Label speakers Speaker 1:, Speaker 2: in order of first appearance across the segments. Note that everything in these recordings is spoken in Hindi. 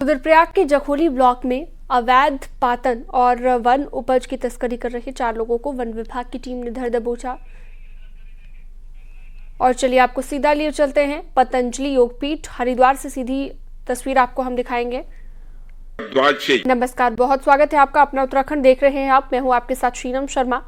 Speaker 1: रुद्रप्रयाग के जखोली ब्लॉक में अवैध पातन और वन उपज की तस्करी कर रहे 4 लोगों को वन विभाग की टीम ने धर दबोचा। और चलिए आपको सीधा लिए चलते हैं पतंजलि योगपीठ हरिद्वार से सीधी तस्वीर आपको हम दिखाएंगे। नमस्कार, बहुत स्वागत है आपका। अपना उत्तराखंड देख रहे हैं आप, मैं हूं आपके साथ शीनम शर्मा।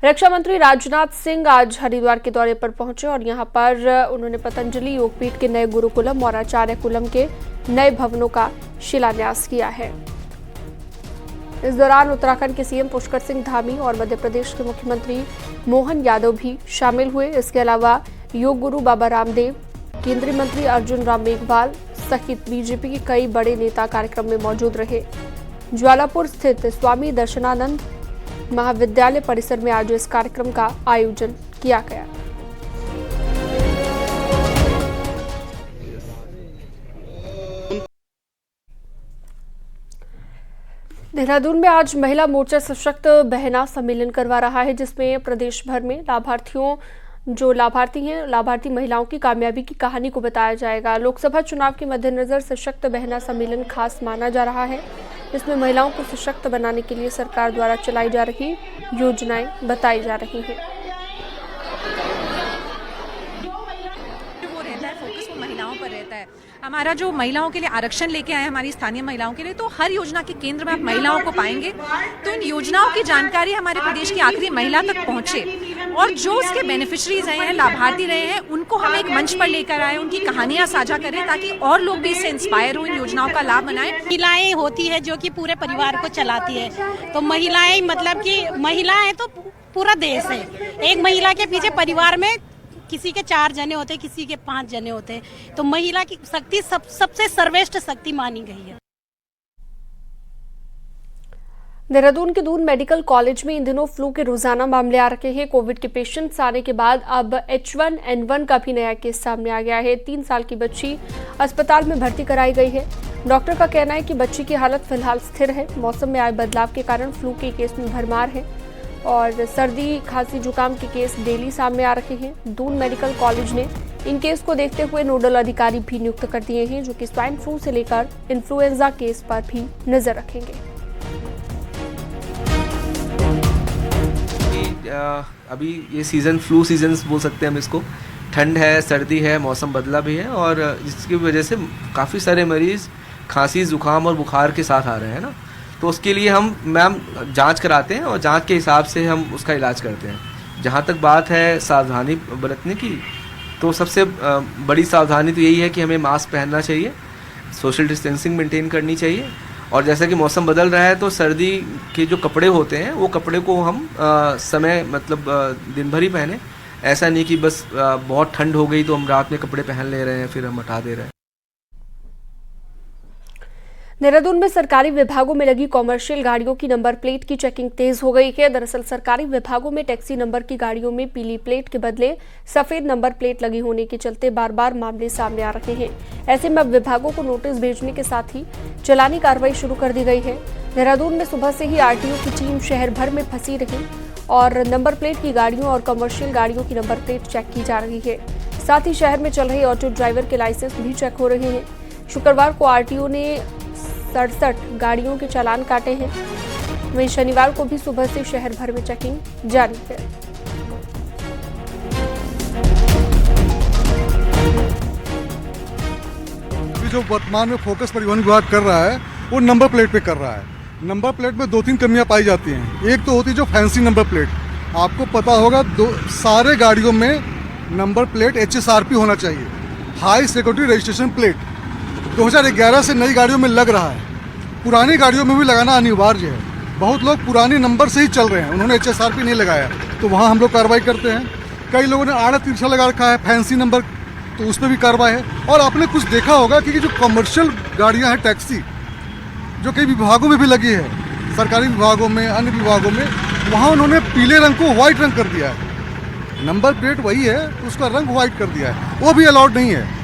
Speaker 1: रक्षा मंत्री राजनाथ सिंह आज हरिद्वार के दौरे पर पहुंचे और यहां पर उन्होंने पतंजलि योगपीठ के नए गुरुकुलम और आचार्य कुलम के नए भवनों का शिलान्यास किया है। इस दौरान उत्तराखंड के सीएम पुष्कर सिंह धामी और मध्य प्रदेश के मुख्यमंत्री मोहन यादव भी शामिल हुए। इसके अलावा योग गुरु बाबा रामदेव, केंद्रीय मंत्री अर्जुन राम मेघवाल सहित बीजेपी के कई बड़े नेता कार्यक्रम में मौजूद रहे। ज्वालापुर स्थित स्वामी दर्शनानंद महाविद्यालय परिसर में आज इस कार्यक्रम का आयोजन किया गया। देहरादून में आज महिला मोर्चा सशक्त बहना सम्मेलन करवा रहा है, जिसमें प्रदेश भर में लाभार्थी महिलाओं की कामयाबी की कहानी को बताया जाएगा। लोकसभा चुनाव के मद्देनजर सशक्त बहना सम्मेलन खास माना जा रहा है। इसमें महिलाओं को सशक्त बनाने के लिए सरकार द्वारा चलाई जा रही योजनाएं बताई जा रही हैं।
Speaker 2: फोकस वो महिलाओं पर रहता है। हमारा जो महिलाओं के लिए आरक्षण लेके आए हमारी स्थानीय महिलाओं के लिए, तो हर योजना के केंद्र में आप महिलाओं को पाएंगे। तो इन योजनाओं की जानकारी हमारे प्रदेश की आखिरी महिला तक पहुंचे और जो उसके बेनिफिशरीज रहे हैं, लाभार्थी रहे हैं, उनको हम एक मंच पर लेकर आए, उनकी कहानियां साझा करें ताकि और लोग भी इससे इंस्पायर हो, इन योजनाओं का लाभ बनाएं।
Speaker 3: महिलाएं होती है जो कि पूरे परिवार को चलाती है, तो महिलाएं मतलब कि महिलाएं तो पूरा देश है। एक महिला के पीछे परिवार में किसी के 4 जने होते, किसी के 5 जने होते, तो महिला की शक्ति सबसे सर्वश्रेष्ठ शक्ति मानी गई है।
Speaker 1: देहरादून के दून मेडिकल कॉलेज में इन दिनों फ्लू के रोजाना मामले आ रखे हैं। कोविड के पेशेंट्स आने के बाद अब H1N1 का भी नया केस सामने आ गया है। 3 साल की बच्ची अस्पताल में भर्ती कराई गई है। डॉक्टर का कहना है कि बच्ची की हालत फिलहाल स्थिर है। मौसम में आए बदलाव के कारण फ्लू के केस में भरमार है और सर्दी, खांसी, जुकाम के केस डेली सामने आ रहे हैं। दून मेडिकल कॉलेज ने इन केस को देखते हुए नोडल अधिकारी भी नियुक्त कर दिए हैं, जो कि स्वाइन फ्लू से लेकर इन्फ्लुएंजा केस पर भी नजर रखेंगे।
Speaker 4: अभी ये सीज़न फ्लू सीजन बोल सकते हैं हम इसको। ठंड है, सर्दी है, मौसम बदला भी है और जिसकी वजह से काफ़ी सारे मरीज़ खांसी, जुकाम और बुखार के साथ आ रहे हैं ना। तो उसके लिए हम जांच कराते हैं और जांच के हिसाब से हम उसका इलाज करते हैं। जहाँ तक बात है सावधानी बरतने की, तो सबसे बड़ी सावधानी तो यही है कि हमें मास्क पहनना चाहिए, सोशल डिस्टेंसिंग मेंटेन करनी चाहिए और जैसा कि मौसम बदल रहा है तो सर्दी के जो कपड़े होते हैं वो कपड़े को हम दिन भर ही पहने। ऐसा नहीं कि बस बहुत ठंड हो गई तो हम रात में कपड़े पहन ले रहे हैं फिर हम हटा दे रहे हैं।
Speaker 1: देहरादून में सरकारी विभागों में लगी कॉमर्शियल गाड़ियों की नंबर प्लेट की चेकिंग तेज हो गई है। दरअसल सरकारी विभागों में टैक्सी नंबर की गाड़ियों में पीली प्लेट के बदले सफेद नंबर प्लेट लगी होने के चलते बार बार मामले सामने आ रहे हैं। ऐसे में अब विभागों को नोटिस भेजने के साथ ही चालानी कार्रवाई शुरू कर दी गई है। देहरादून में सुबह से ही आरटीओ की टीम शहर भर में फंसी रही और नंबर प्लेट की गाड़ियों और कमर्शियल गाड़ियों की नंबर प्लेट चेक की जा रही है। साथ ही शहर में चल रहे ऑटो ड्राइवर के लाइसेंस भी चेक हो रहे हैं। शुक्रवार को आरटीओ ने 67 गाड़ियों के चालान काटे हैं। वहीं शनिवार को भी सुबह से शहर भर में चेकिंग जारी है।
Speaker 5: अभी जो वर्तमान में फोकस परिवहन विभाग कर रहा है वो नंबर प्लेट पे कर रहा है। नंबर प्लेट में 2-3 कमियां पाई जाती हैं। एक तो होती है जो फैंसी नंबर प्लेट, आपको पता होगा सारे गाड़ियों में नंबर प्लेट HSRP होना चाहिए, हाई सिक्योरिटी रजिस्ट्रेशन प्लेट। 2011 से नई गाड़ियों में लग रहा है, पुरानी गाड़ियों में भी लगाना अनिवार्य है। बहुत लोग पुरानी नंबर से ही चल रहे हैं, उन्होंने HSRP नहीं लगाया, तो वहाँ हम लोग कार्रवाई करते हैं। कई लोगों ने आड़ा तिरछा लगा रखा है फैंसी नंबर, तो उस पर भी कार्रवाई है। और आपने कुछ देखा होगा कि जो कमर्शियल गाड़ियाँ हैं टैक्सी, जो कई विभागों में भी लगी है, सरकारी विभागों में, अन्य विभागों में, वहाँ उन्होंने पीले रंग को व्हाइट रंग कर दिया है। नंबर प्लेट वही है, उसका रंग व्हाइट कर दिया है, वो भी अलाउड नहीं है।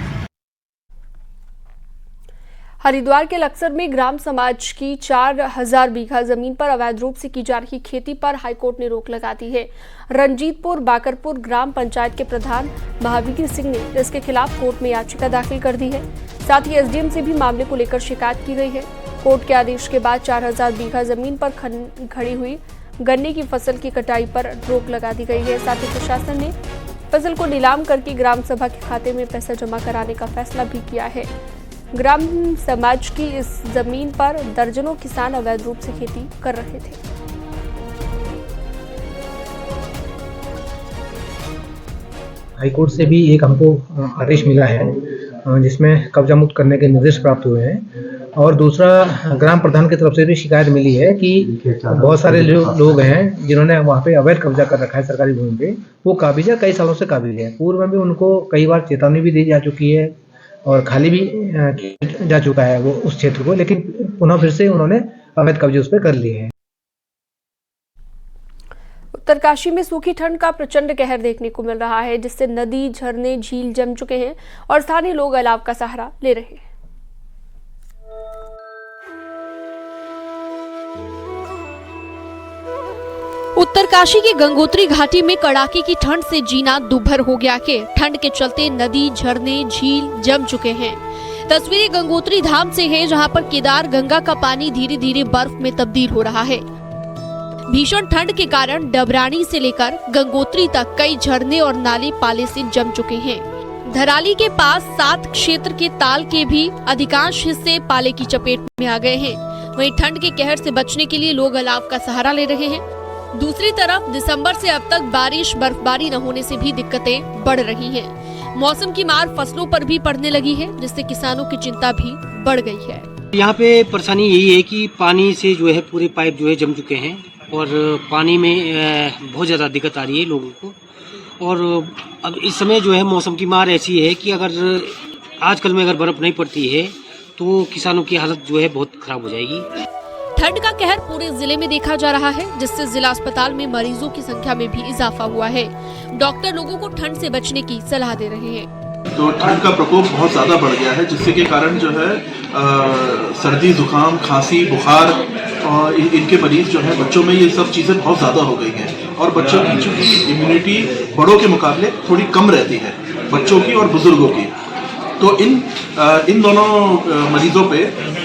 Speaker 1: हरिद्वार के लक्सर में ग्राम समाज की 4000 बीघा जमीन पर अवैध रूप से की जा रही खेती पर हाईकोर्ट ने रोक लगा दी है। रंजीतपुर बाकरपुर ग्राम पंचायत के प्रधान महावीर सिंह ने इसके खिलाफ कोर्ट में याचिका दाखिल कर दी है। साथ ही एसडीएम से भी मामले को लेकर शिकायत की गई है। कोर्ट के आदेश के बाद 4000 बीघा जमीन पर खड़ी हुई गन्ने की फसल की कटाई पर रोक लगा दी गई है। साथ ही प्रशासन ने फसल को नीलाम करके ग्राम सभा के खाते में पैसा जमा कराने का फैसला भी किया है। ग्राम समाज की इस जमीन पर दर्जनों किसान अवैध रूप से खेती कर रहे थे।
Speaker 6: हाईकोर्ट से भी एक हमको आदेश मिला है जिसमें कब्जा मुक्त करने के निर्देश प्राप्त हुए हैं, और दूसरा ग्राम प्रधान की तरफ से भी शिकायत मिली है कि बहुत सारे लोग हैं जिन्होंने वहाँ पे अवैध कब्जा कर रखा है सरकारी भूमि पे। वो काबिज है, कई सालों से काबिज है। पूर्व में भी उनको कई बार चेतावनी भी दी जा चुकी है और खाली भी जा चुका है वो उस क्षेत्र को, लेकिन पुनः फिर से उन्होंने अवैध कब्जे उस पर कर लिए हैं।
Speaker 1: उत्तरकाशी में सूखी ठंड का प्रचंड कहर देखने को मिल रहा है, जिससे नदी, झरने, झील जम चुके हैं और स्थानीय लोग अलाव का सहारा ले रहे हैं। उत्तरकाशी की गंगोत्री घाटी में कड़ाके की ठंड से जीना दुभर हो गया है। ठंड के चलते नदी, झरने, झील जम चुके हैं। तस्वीरें गंगोत्री धाम से है, जहां पर केदार गंगा का पानी धीरे धीरे बर्फ में तब्दील हो रहा है। भीषण ठंड के कारण डबरानी से लेकर गंगोत्री तक कई झरने और नाले पाले से जम चुके हैं। धराली के पास 7 क्षेत्र के ताल के भी अधिकांश हिस्से पाले की चपेट में आ गए हैं। वहीं ठंड के कहर से बचने के लिए लोग अलाव का सहारा ले रहे हैं। दूसरी तरफ दिसंबर से अब तक बारिश बर्फबारी न होने से भी दिक्कतें बढ़ रही हैं। मौसम की मार फसलों पर भी पड़ने लगी है, जिससे किसानों की चिंता भी बढ़ गई है।
Speaker 7: यहाँ पे परेशानी यही है कि पानी से जो है पूरे पाइप जो है जम चुके हैं और पानी में बहुत ज़्यादा दिक्कत आ रही है लोगों को। और अब इस समय जो है मौसम की मार ऐसी है कि अगर आजकल में अगर बर्फ़ नहीं पड़ती है तो किसानों की हालत जो है बहुत खराब हो जाएगी।
Speaker 1: ठंड का कहर पूरे जिले में देखा जा रहा है, जिससे जिला अस्पताल में मरीजों की संख्या में भी इजाफा हुआ है। डॉक्टर लोगों को ठंड से बचने की सलाह दे रहे हैं।
Speaker 8: तो ठंड का प्रकोप बहुत ज़्यादा बढ़ गया है, जिससे के कारण जो है सर्दी, जुकाम, खांसी, बुखार और इनके मरीज जो है बच्चों में ये सब चीज़ें बहुत ज़्यादा हो गई हैं। और बच्चों की चूँकि इम्यूनिटी बड़ों के मुकाबले थोड़ी कम रहती है, बच्चों की और बुजुर्गों की। तो इन दोनों मरीजों पे,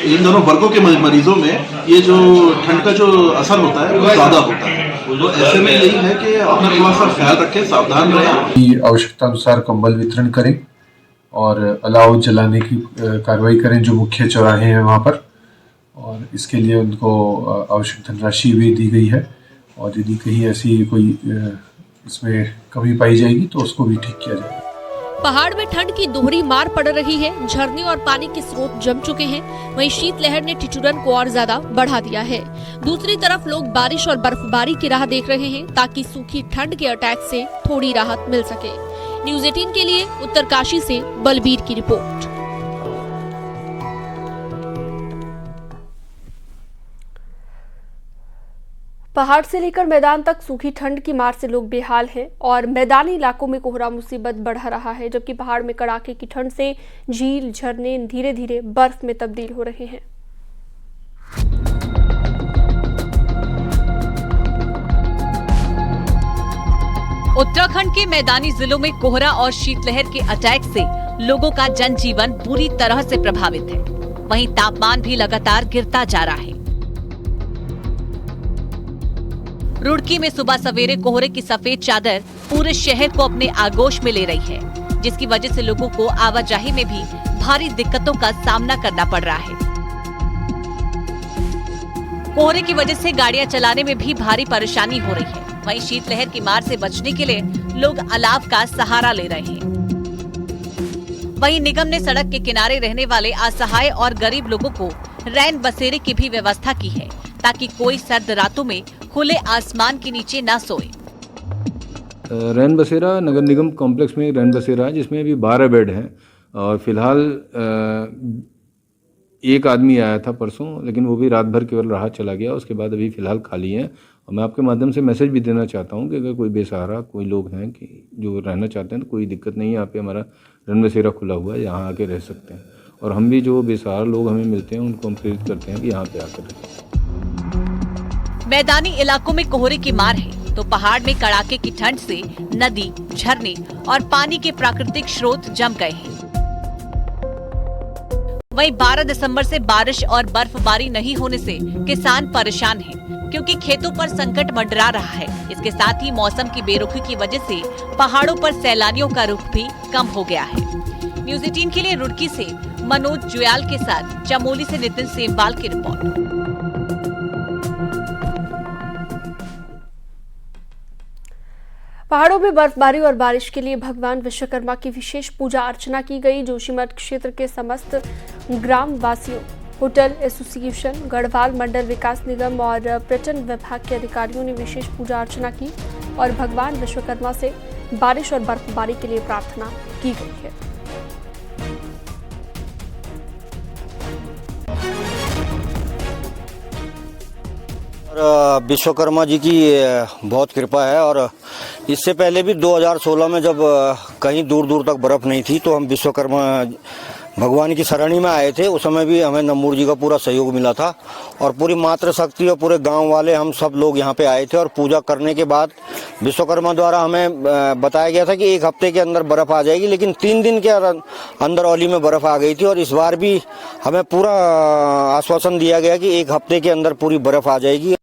Speaker 8: इन दोनों वर्गों के मरीजों में ये जो ठंड का जो असर होता है वो ज़्यादा होता है। तो ऐसे में यही है कि अपना थोड़ा सा ख्याल रखें, सावधान रहें।
Speaker 9: आवश्यकता अनुसार कंबल वितरण करें और अलाव जलाने की कार्रवाई करें जो मुख्य चौराहे हैं वहाँ पर, और इसके लिए उनको आवश्यक धनराशि भी दी गई है। और यदि कहीं ऐसी कोई इसमें कमी पाई जाएगी तो उसको भी ठीक किया जाएगा।
Speaker 1: पहाड़ में ठंड की दोहरी मार पड़ रही है। झरने और पानी के स्रोत जम चुके हैं। वहीं शीतलहर ने ठिठुरन को और ज्यादा बढ़ा दिया है। दूसरी तरफ लोग बारिश और बर्फबारी की राह देख रहे हैं, ताकि सूखी ठंड के अटैक से थोड़ी राहत मिल सके। न्यूज़ 18 के लिए उत्तरकाशी से बलबीर की रिपोर्ट। पहाड़ से लेकर मैदान तक सूखी ठंड की मार से लोग बेहाल हैं और मैदानी इलाकों में कोहरा मुसीबत बढ़ा रहा है, जबकि पहाड़ में कड़ाके की ठंड से झील, झरने धीरे धीरे बर्फ में तब्दील हो रहे हैं।
Speaker 10: उत्तराखंड के मैदानी जिलों में कोहरा और शीतलहर के अटैक से लोगों का जनजीवन बुरी तरह से प्रभावित है। वहीं तापमान भी लगातार गिरता जा रहा है। रुड़की में सुबह सवेरे कोहरे की सफेद चादर पूरे शहर को अपने आगोश में ले रही है, जिसकी वजह से लोगों को आवाजाही में भी भारी दिक्कतों का सामना करना पड़ रहा है। कोहरे की वजह से गाड़ियां चलाने में भी भारी परेशानी हो रही है। वहीं शीतलहर की मार से बचने के लिए लोग अलाव का सहारा ले रहे हैं। वहीं निगम ने सड़क के किनारे रहने वाले असहाय और गरीब लोगों को रैन बसेरे की भी व्यवस्था की है, ताकि कोई सर्द रातों में खुले आसमान के नीचे न सोए।
Speaker 11: रैन बसेरा नगर निगम कॉम्प्लेक्स में रैन बसेरा है, जिसमें अभी 12 बेड हैं और फिलहाल एक आदमी आया था परसों, लेकिन वो भी रात भर केवल रहा चला गया। उसके बाद अभी फिलहाल खाली हैं। और मैं आपके माध्यम से मैसेज भी देना चाहता हूँ कि अगर कोई बेसहारा कोई लोग हैं कि जो रहना चाहते हैं तो कोई दिक्कत नहीं है। यहाँ पे हमारा रैन बसेरा खुला हुआ है, यहाँ आके रह सकते हैं। और हम भी जो बेसहारा लोग हमें मिलते हैं उनको हम प्रेरित करते हैं कि यहाँ पे आकर रहें।
Speaker 10: मैदानी इलाकों में कोहरे की मार है तो पहाड़ में कड़ाके की ठंड से नदी, झरने और पानी के प्राकृतिक स्रोत जम गए हैं। वहीं 12 दिसंबर से बारिश और बर्फबारी नहीं होने से किसान परेशान हैं, क्योंकि खेतों पर संकट मंडरा रहा है। इसके साथ ही मौसम की बेरुखी की वजह से पहाड़ों पर सैलानियों का रुख भी कम हो गया है। न्यूज़ 18 के लिए रुड़की से मनोज जुयाल के साथ चमोली से नितिन सेमवाल की रिपोर्ट।
Speaker 1: पहाड़ों में बर्फबारी और बारिश के लिए भगवान विश्वकर्मा की विशेष पूजा अर्चना की गई। जोशीमठ क्षेत्र के समस्त ग्राम वासियों, होटल एसोसिएशन, गढ़वाल मंडल विकास निगम और पर्यटन विभाग के अधिकारियों ने विशेष पूजा अर्चना की और भगवान विश्वकर्मा से बारिश और बर्फबारी के लिए प्रार्थना की गई है।
Speaker 12: विश्वकर्मा जी की बहुत कृपा है और इससे पहले भी 2016 में जब कहीं दूर दूर तक बर्फ नहीं थी तो हम विश्वकर्मा भगवान की सरणी में आए थे। उस समय भी हमें नम्बूर जी का पूरा सहयोग मिला था और पूरी मातृशक्ति और पूरे गांव वाले हम सब लोग यहाँ पे आए थे और पूजा करने के बाद विश्वकर्मा द्वारा हमें बताया गया था कि 1 हफ्ते के अंदर बर्फ आ जाएगी, लेकिन 3 दिन के अंदर औली में बर्फ आ गई थी और इस बार भी हमें पूरा आश्वासन दिया गया कि 1 हफ्ते के अंदर पूरी बर्फ आ जाएगी।